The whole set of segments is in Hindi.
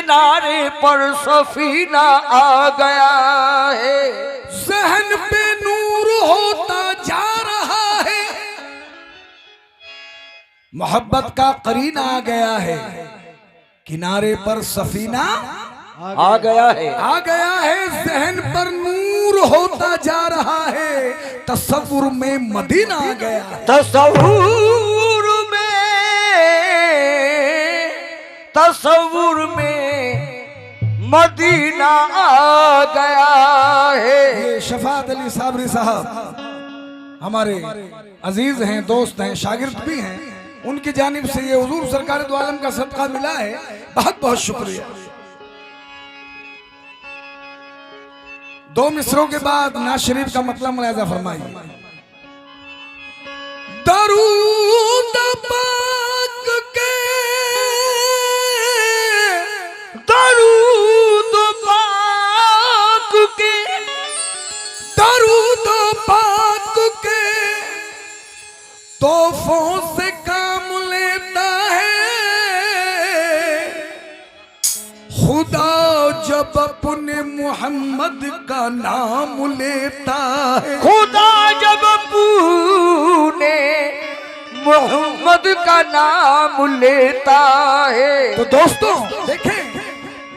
किनारे पर सफीना आ गया है। जहन पे नूर होता जा रहा है, मोहब्बत का करीना आ गया है, किनारे पर सफीना आ गया है, आ गया है, जहन पर नूर होता जा रहा है, तसव्वुर में मदीना आ गया है। तसव्वुर में मदीना आ गया है। ये शफात अली साबरी साहब हमारे अजीज हैं, दोस्त हैं, शागिर्द भी हैं, उनकी जानिब से ये हुजूर सरकार दो आलम का सदका मिला है, बहुत बहुत शुक्रिया। दो मिसरों के बाद नाज शरीफ का मतलब मुलाहिजा फरमाइए। दरूद पाक के, दरूद पाक के, दरूद पाक के तोहफों से काम लेता है खुदा, जब अपने मोहम्मद का नाम लेता है। खुदा जब अपने मोहम्मद का नाम लेता है। तो दोस्तों देखें,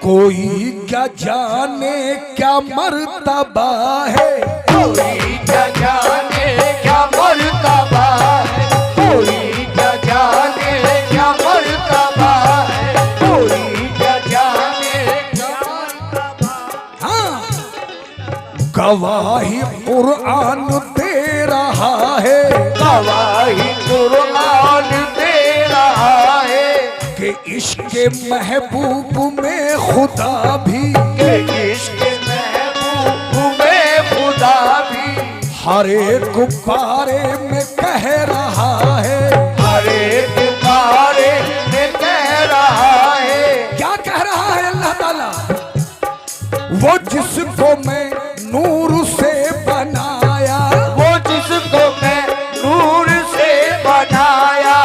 कोई क्या जाने क्या मर्तबा है, कोई क्या जाने क्या मर्तबा है, कोई क्या जाने क्या मर्तबा है, कोई क्या जाने क्या मर्तबा। हाँ, गवाही कुरान दे रहा है, गवाही कुरान दे रहा है कि इश्क महबूब में खुदा भी, कि इश्क महबूब में खुदा भी हर एक बारे में कह रहा है, हर एक बारे में कह रहा है। क्या कह रहा है अल्लाह ताला? वो जिसको मैं नूर से बनाया, वो जिसको मैं नूर से बनाया,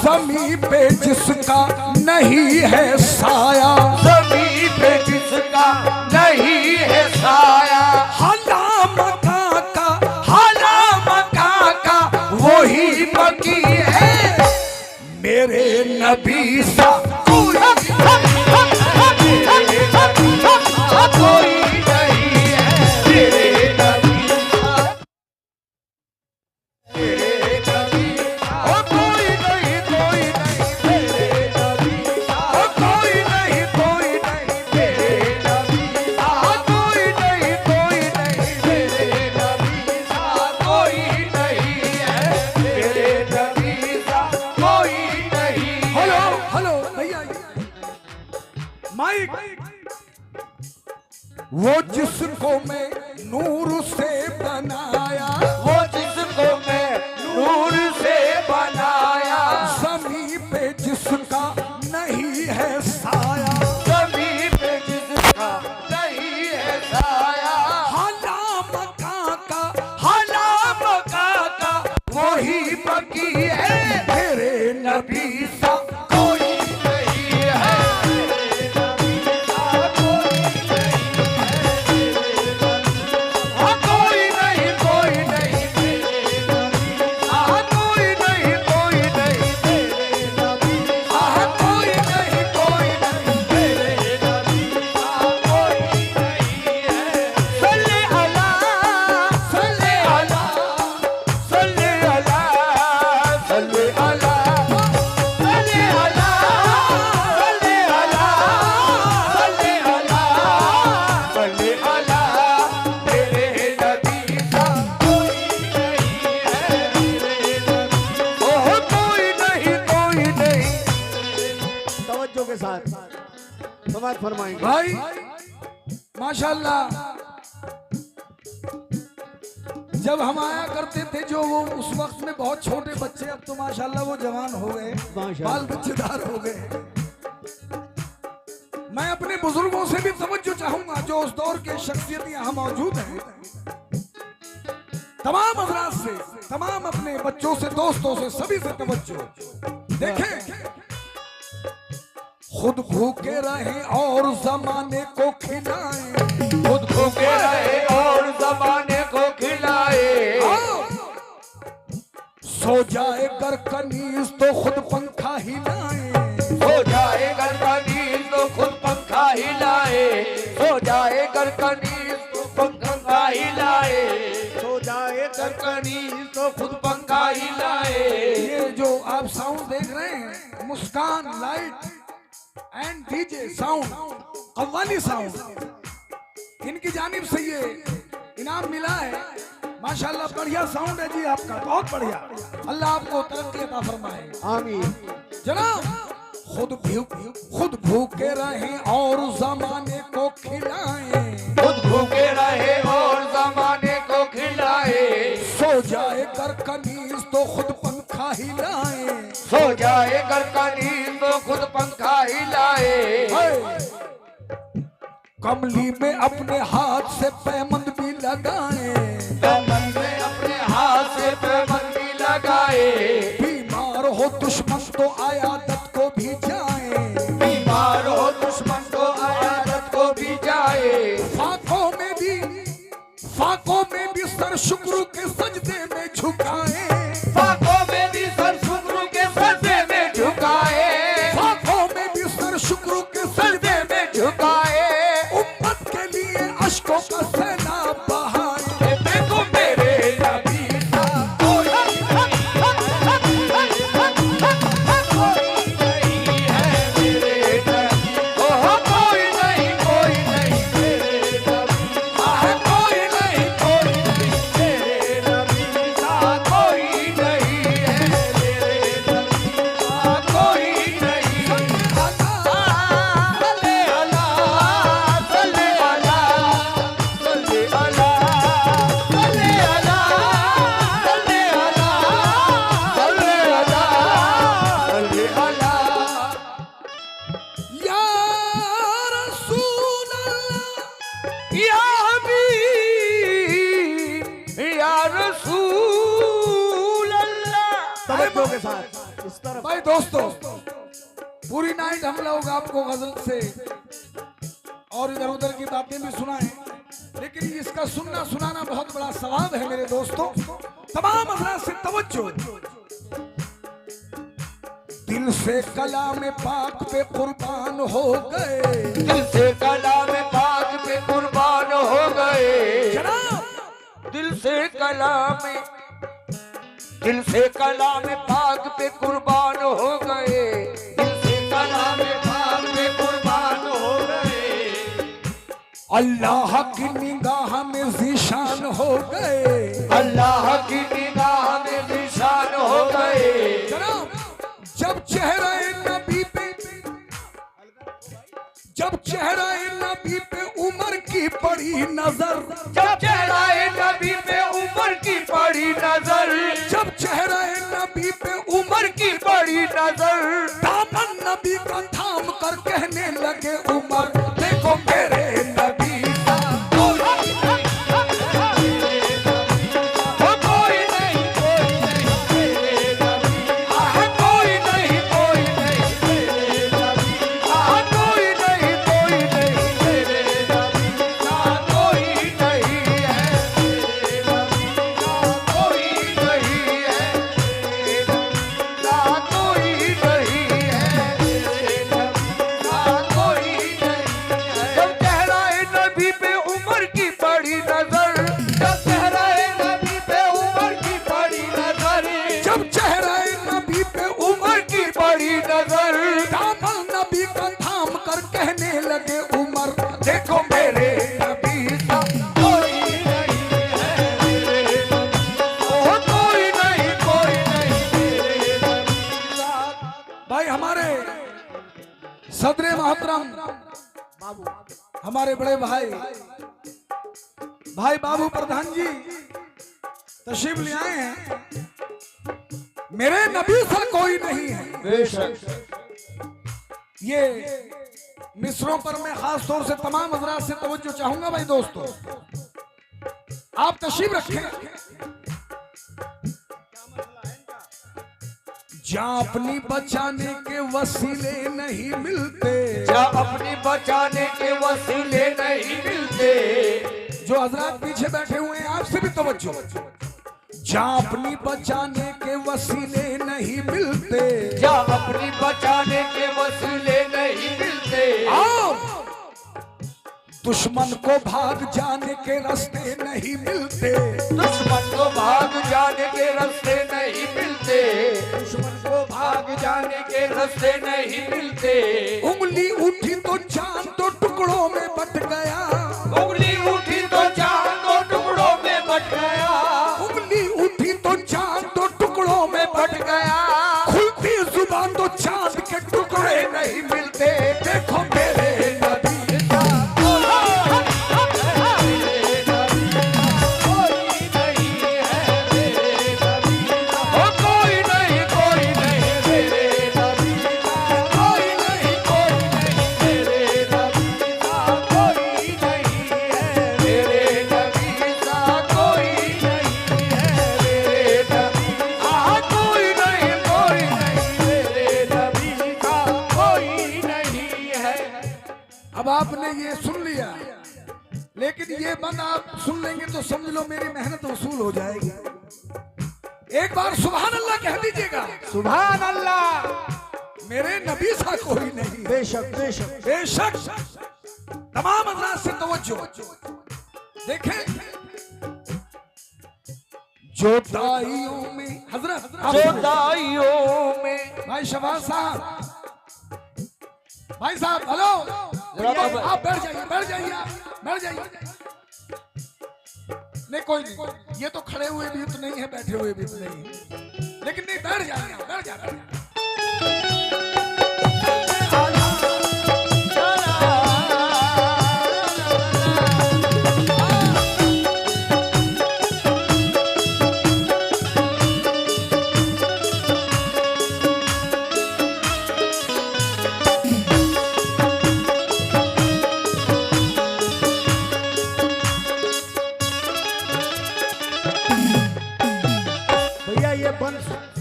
ज़मीं पे जिसका नहीं है साया, ज़मीं पे जिसका नहीं है साया, हला मका का, हाला मका का वही मकी है। मेरे नबी सा कोई नहीं है, तेरे नबी सा, तेरे नबी सा, ओ कोई नहीं, कोई नहीं, तेरे नबी सा, ओ कोई नहीं, कोई नहीं, तेरे नबी सा, ओ कोई नहीं, कोई नहीं, तेरे नबी सा, कोई नहीं है, तेरे नबी सा, कोई नहीं है। हेलो हेलो भैया, माइक। वो जिसको मैं नूर से बनाया, वो जिसको मैं नूर से बनाया, ज़मीं पे जिसका नहीं है साया, ज़मीं पे जिसका नहीं है साया, हला मका का, हाला मका का वही मकी है। मेरे नबी सा कोई नहीं है, तेरे नबी सा कोई नहीं है, हाँ कोई नहीं, कोई नहीं, तेरे नबी सा कोई नहीं, कोई नहीं, तेरे नबी सा कोई नहीं, कोई नहीं, तेरे नबी सा कोई नहीं है। सल्ले अला, सल्ले अला, सल्ले अला, सल्ले अला, सल्ले अला, सल्ले अला, सल्ले अला, सल्ले अला, तेरे नबी सा कोई नहीं है, तेरे नबी, ओह कोई नहीं, कोई नहीं। तवज्जो के साथ समाज फरमाएंगे। भाई माशाल्लाह, जब हम आया करते थे जो वो उस वक्त में बहुत छोटे बच्चे, अब तो माशाल्लाह वो जवान हो गए, माशाल्लाह। बाल बच्चेदार हो गए। मैं अपने बुजुर्गों से भी तवज्जो चाहूंगा जो उस दौर के शख्सियत यहाँ मौजूद हैं, तमाम हजरात से, तमाम अपने बच्चों से, दोस्तों से, सभी से तवज्जो। देखें, खुद भूखे रहे और जमाने को खिलाएं, खुद भूखे रहे और जमाने को खिलाए। सो जाए कर कनीज तो खुद पंखा हिलाए, सो जाए घर का नींद तो खुद पंखा हिलाए। सो जाए घर का नींद तो पंखा हिलाए। सो जाए घर का नींद तो खुद पंखा हिलाए। ये जो आप साउंड देख रहे हैं, Muskan light and DJ sound, qawwali sound, इनकी जानिब से ये इनाम मिला है। माशाल्लाह बढ़िया साउंड है जी आपका, बहुत बढ़िया। अल्लाह आपको तरक्की अता फरमाए, आमीन। जनाब। खुद भूखे रहे और जमाने को खिलाएं, खुद भूखे रहे और जमाने को खिलाए। सो जाए कर कनीज तो खुद पंखा हिलाएं, सो जाए घर का नींद तो खुद पंखा हिलाए। कमली में अपने हाथ से पैबंद भी लगाएं, पैबंद में अपने हाथ से पैबंद भी लगाए। बीमार हो दुश्मन तो आयादत को भी जाए, बीमार हो दुश्मन तो आयादत को भी जाए। फाकों में भी सर शुक्र के सजदे में झुकाए, फाकों में भी सर शुक्र के सजदे में झुकाए। फाकों में भी सर शुक्र के सजदे में झुकाए। उम्मत के लिए अश्कों का सैलाब बहाए। देखो मेरे नबी सा कोई नहीं है मेरे नबी। ओह कोई नहीं मेरे नबी सा। कोई नहीं मेरे नबी सा। कोई नहीं है मेरे नबी सा। कोई नहीं। सल्ले अला सल्ले अला सल्ले अला सल्ले अला सल्ले अला सल्ले अला सल्ले अला। या रसूल अल्लाह, या हबीब या रसूल अल्लाह। तवज्जो के साथ इस तरफ। भाई दोस्तों, पूरी नाइट हम लोग आपको गजल से और इधर उधर की बातें भी सुनाएं, लेकिन इसका सुनना सुनाना बहुत बड़ा सवाब है मेरे दोस्तों। तमाम हजरात से तवज्जो। दिल से कलाम पाक पे कुर्बान हो गए, दिल से कलाम पाक पे कुर्बान हो गए। जनाब। दिल से कलाम पाक पे कुर्बान हो गए। दिल से कलाम पाक पे कुर्बान हो गए। अल्लाह की निगाह में ज़ीशान हो गए, अल्लाह की निगाह में निशान हो गए। जनाब। जब चेहरे नबी पे उमर की पड़ी नजर, जब चेहरे नबी पे उमर की पड़ी नजर। जब चेहरे नबी पे उमर की बड़ी नजर। दामन नबी का थाम कर कहने लगे उमर, देखो मेरे नबी का। कोई नहीं मेरे नबी। कोई नहीं मेरे नबी। कोई नहीं मेरे नबी। कोई नहीं है मेरे नबी। कोई नहीं है मेरे नबी। कोई नहीं है मेरे नबी। कोई नहीं है। जब चेहरा नबी पे उमर की बड़ी नजर। जब चेहरा नबी पे उमर की बड़ी नजर। जब चेहरे नबी पे उमर की बड़ी नजर। दामन नबी का थाम कर कहने लगे उमर, देखो मेरे नबी का। कोई नहीं है मेरे नबी। ओह कोई नहीं मेरे नबी। भाई हमारे सदरे मोहतरम, हमारे बड़े भाई बाबू प्रधान जी तशरीफ ले आए हैं। मेरे नबी सा कोई नहीं है। बेशक। ये मिसरों पर मैं खास तौर से तमाम हजरात से तवज्जो चाहूंगा। भाई दोस्तों, आप तशरीफ रखें। जहाँ अपनी बचाने के वसीले नहीं मिलते, जहाँ अपनी बचाने के वसीले नहीं मिलते। जो हजरात पीछे बैठे हुए हैं आपसे भी तवज्जो, जहाँ अपनी बचाने के वसीले नहीं मिलते, जहाँ अपनी बचाने के वसीले नहीं मिलते। आओ दुश्मन को भाग जाने के रास्ते नहीं मिलते, दुश्मन को भाग जाने के रास्ते नहीं मिलते। दुश्मन को भाग जाने के रास्ते नहीं मिलते। उंगली उठी तो चांद तो टुकड़ों में बट गया, उंगली उठी तो चांद तो टुकड़ों में बट गया। उंगली उठी तो चांद तो टुकड़ों में बट गया, खुलती जुबान तो चांद के टुकड़े नहीं मिलते। देखो मेरे नबी का अब आपने ये सुन लिया, लेकिन ये बंद आप सुन लेंगे तो समझ लो मेरी मेहनत वसूल हो जाएगी। एक बार सुभान अल्लाह कह दीजिएगा। सुभान अल्लाह। मेरे नबी सा कोई नहीं। बेशक बेशक बेशक। तमाम हज़रात से तवज्जो देखें, जोताइयों में हजरत, जोताइयों में भाई शबाज साहब, भाई साहब हेलो, आप बैठ जाइए, बैठ जाइए, आप बैठ जाइए। नहीं कोई नहीं, ये तो खड़े हुए भी तो नहीं है, बैठे हुए भी तो नहीं है, लेकिन नहीं बैठ जाइए, बैठ जाइए।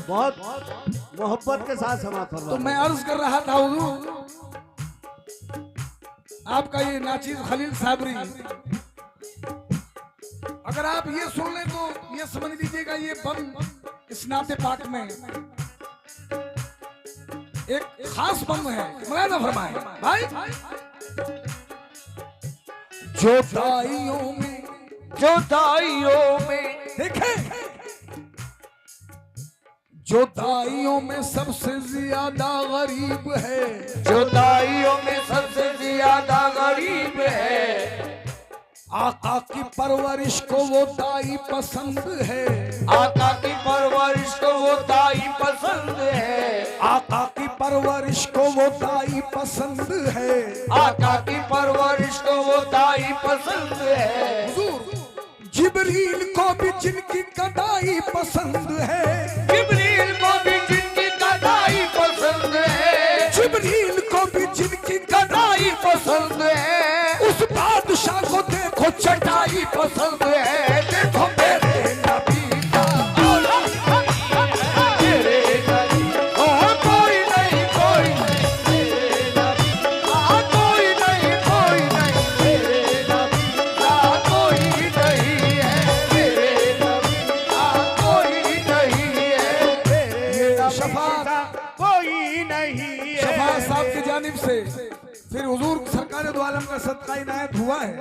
बहुत मोहब्बत के साथ समाप्त हो रहा है। तो मैं अर्ज कर रहा था हुजूर, आपका ये नाचीज खलील साबरी, अगर आप ये सुन लें तो ये समझ लीजिएगा ये बम इस नाते पाक में एक खास बम है। मुलायदा फरमाए भाई। जोताइयों में, जोताइयों में देखें, जोताइयों में सबसे ज्यादा गरीब है, जोताइयों में सबसे ज्यादा गरीब है। आका की परवरिश को वो दाई पसंद है, आका की परवरिश को वो दाई पसंद है। आका की परवरिश को वो दाई पसंद है, आका की परवरिश को वो दाई पसंद है। हुजूर जिब्रील को भी जिनकी कदाई पसंद है, जिब्रील को भी जिनकी कदाई पसंद है। जिब्रील को भी जिनकी कदाई पसंद है। उस बादशाह को देखो चटाई पसंद है। देखो मेरे नबी का मेरे नबी कोई नहीं, कोई नहीं मेरे नबी कोई नहीं, कोई नहीं मेरे नबी कोई नहीं है। मेरे नबी कोई नहीं है। ये शफात कोई नहीं है। शफात साहब की जानिब से फिर हुजूर सरकार दो आलम का सदका इनायत हुआ है।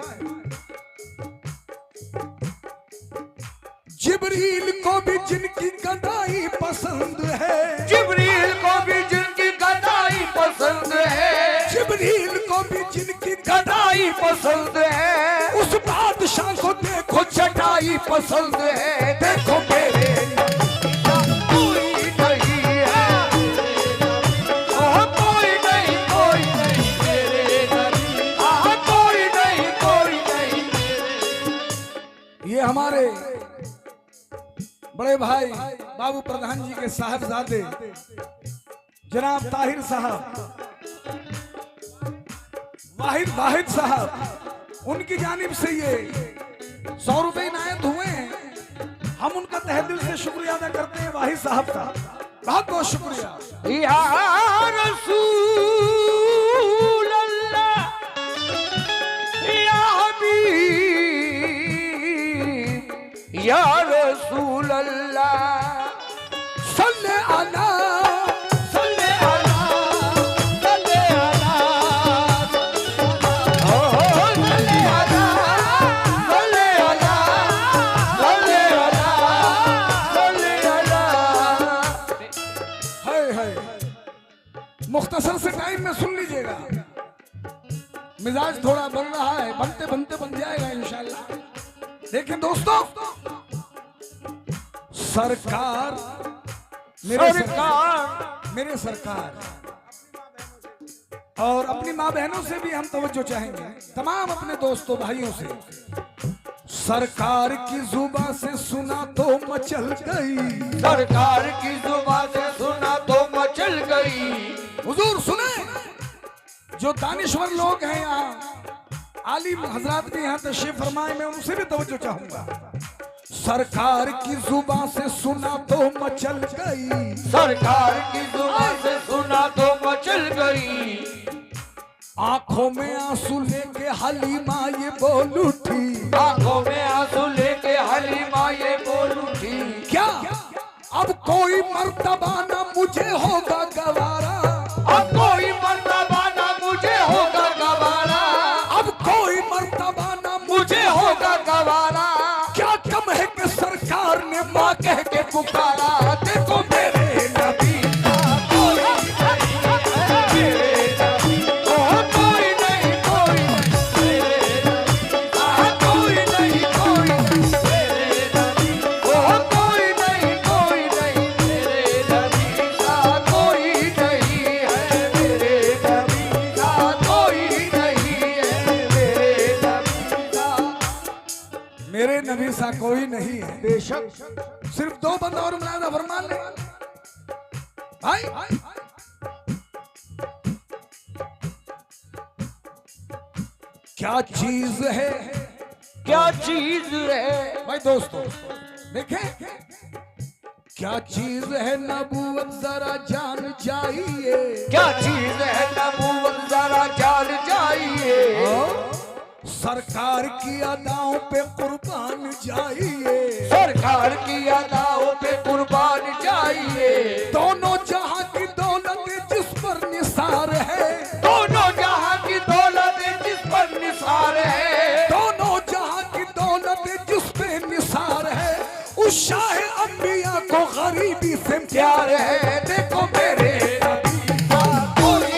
जिब्रील को भी जिनकी गदाई पसंद है, जिब्रील को भी जिनकी गदाई पसंद है। जिब्रील को भी जिनकी गदाई पसंद है। उस बादशाह को देखो चटाई पसंद है। देखो मेरे कोई नहीं है। कोई नहीं, कोई नहीं मेरे नबी कोई नहीं, कोई नहीं। ये हमारे बड़े भाई बाबू प्रधान जी के साहबजादे जनाब ताहिर साहब, वाहिद साहब, उनकी जानिब से ये 100 रुपए इनायत हुए हैं। हम उनका तहे दिल से शुक्रिया अदा करते हैं वाहिद साहब का। बहुत बहुत शुक्रिया। या रसूल अल्लाह या हबीब या रसूल अल्लाह सल्ले अला सल्ले अला सल्ले अला ओ सल्ले अला सल्ले अला सल्ले अला सल्ले अला। हाय हाय, मुख्तसर से टाइम में सुन लीजिएगा, मिजाज थोड़ा बन रहा है, बनते बनते बन जाएगा इंशाल्लाह। देखिए दोस्तों, सरकार मेरे सरकार और अपनी माँ बहनों से भी हम तवज्जो चाहेंगे, तमाम अपने दोस्तों भाइयों से। सरकार की जुबान से सुना तो मचल गई, सरकार की जुबान से सुना तो मचल गई। हुजूर सुने, जो दानिश्वर लोग हैं यहाँ, आलिम हजरात भी यहाँ तशरीफ फरमाए, मैं उनसे भी तवज्जो चाहूंगा। सरकार की जुबान से सुना तो मचल गई, सरकार की जुबान से सुना तो मचल गई। आंखों में आंसू लेके हलीमा ये बोल उठी, आंखों में आंसू लेके हलीमा ये बोल उठी। क्या अब कोई मर्तबा ना मुझे होगा गवारा, अब कोई मर्तबा ना मुझे होगा गवारा, अब कोई मर्तबा ना मुझे होगा गवारा। क्या कम है कि सरकार ने माँ कह के पुकारा। देखो मेरे नबी मेरे नबी सा कोई नहीं है। बेशक सिर्फ दो बंदा और मुलाजा फरमा ले भाई। क्या चीज है, क्या चीज है भाई दोस्तों देखें, क्या चीज है नबूवत जरा जान जाइए, क्या चीज है नबूवत जरा जान जाइए। सरकार की अदाओं पे कुर्बान जाइए, सरकार की अदाओं पे कुर्बान जाइए। दोनों जहां की दौलत जिस पर निसार है, दोनों जहां की दौलत जिस पर निसार है, दोनों जहां की दौलत जिस पे निसार है, उस शाह अंबिया को गरीबी से प्यार है। देखो मेरे नबी का कोई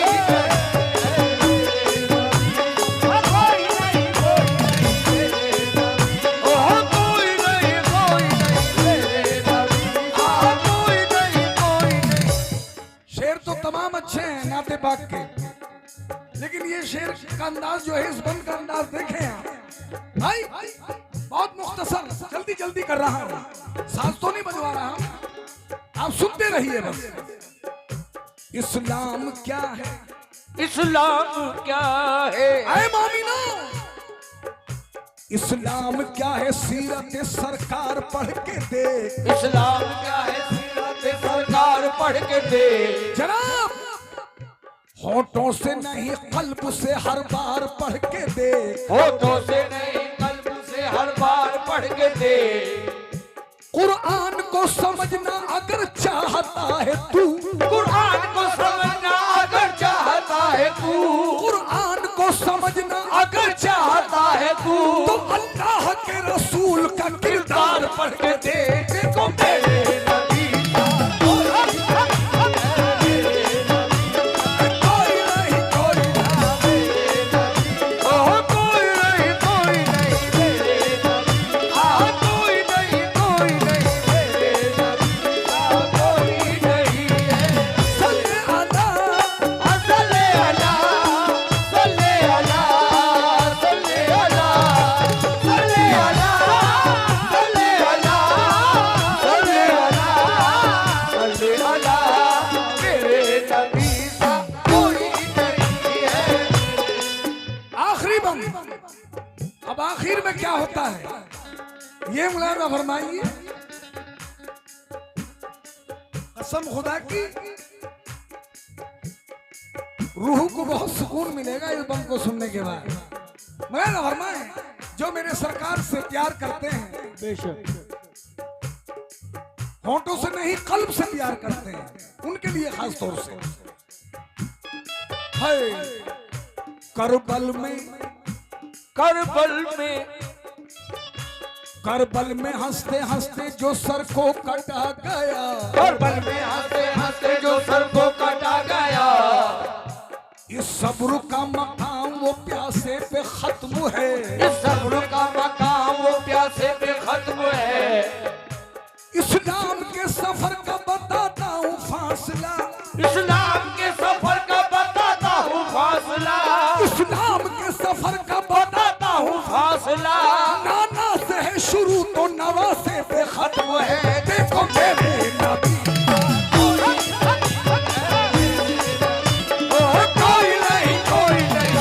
अच्छे हैं नाते पाक के, लेकिन ये शेर का अंदाज जो है, इस बंद का अंदाज देखें आप भाई, बहुत मुख्तसर, जल्दी जल्दी कर रहा हूँ, साज तो नहीं बजवा रहा हूँ, आप सुनते रहिए बस। इस्लाम क्या है, इस्लाम क्या है, आए मोमिनो, इस्लाम क्या है सीरत सरकार पढ़ के दे, इस्लाम क्या है सीरत सरकार पढ़ के दे। जनाब होठों से नहीं कल्ब से हर बार पढ़ के दे, होठों से नहीं कल्ब से हर बार पढ़ के दे। कुरान को समझना अगर चाहता है तू, कुरान को समझना अगर चाहता है तू, कुरान को समझना अगर चाहता है तू, तो अल्लाह के रसूल का किरदार पढ़ के दे। देखो मेरे नबी का कोई नहीं, कोई ओह कोई नहीं, कोई नहीं मेरे नबी, आह कोई नहीं, कोई नहीं मेरे नबी, आह कोई नहीं है। सल्ले अला, सल्ले अला, सल्ले अला, सल्ले अला, सल्ले अला, सल्ले अला, सल्ले अला, सल्ले अला मेरे नबी सा कोई नहीं है। आखिरी बंद। अब आखिर में क्या होता है ये मुलाजा फरमाइए। कसम खुदा की रूह को बहुत सुकून मिलेगा इस बम को सुनने के बाद। मगर फरमाए जो मेरे सरकार से प्यार करते हैं, बेशक होंठों से नहीं कल्ब से प्यार करते हैं, उनके लिए खास तौर से है। करबल में हंसते हंसते जो सर को कटा गया, करबल में हंसते हंसते जो सर को काटा गया, इस सब्र का मकाम वो प्यासे पे खत्म है, इस सब्र का मकाम वो प्यासे पे खत्म है। इस्लाम के सफर का बताता हूँ फासला, इस्लाम के सफर का बताता हूँ फासला, इस्लाम के सफर का बताता हूँ फासला। नाना से है शुरू तो नवासे पे खत्म है। देखो मेरे नबी कोई नहीं कोई नहीं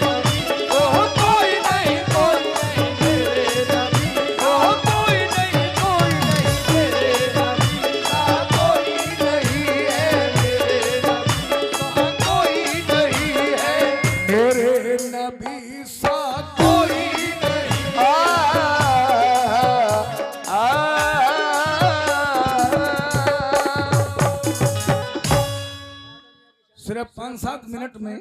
कोई नहीं कोई नहीं मेरे नबी, कोई नहीं कोई नहीं मेरे नबी, कोई नहीं है मेरे नबी, कोई नहीं है मेरे नबी सा कोई नहीं। सिर्फ 5-7 मिनट में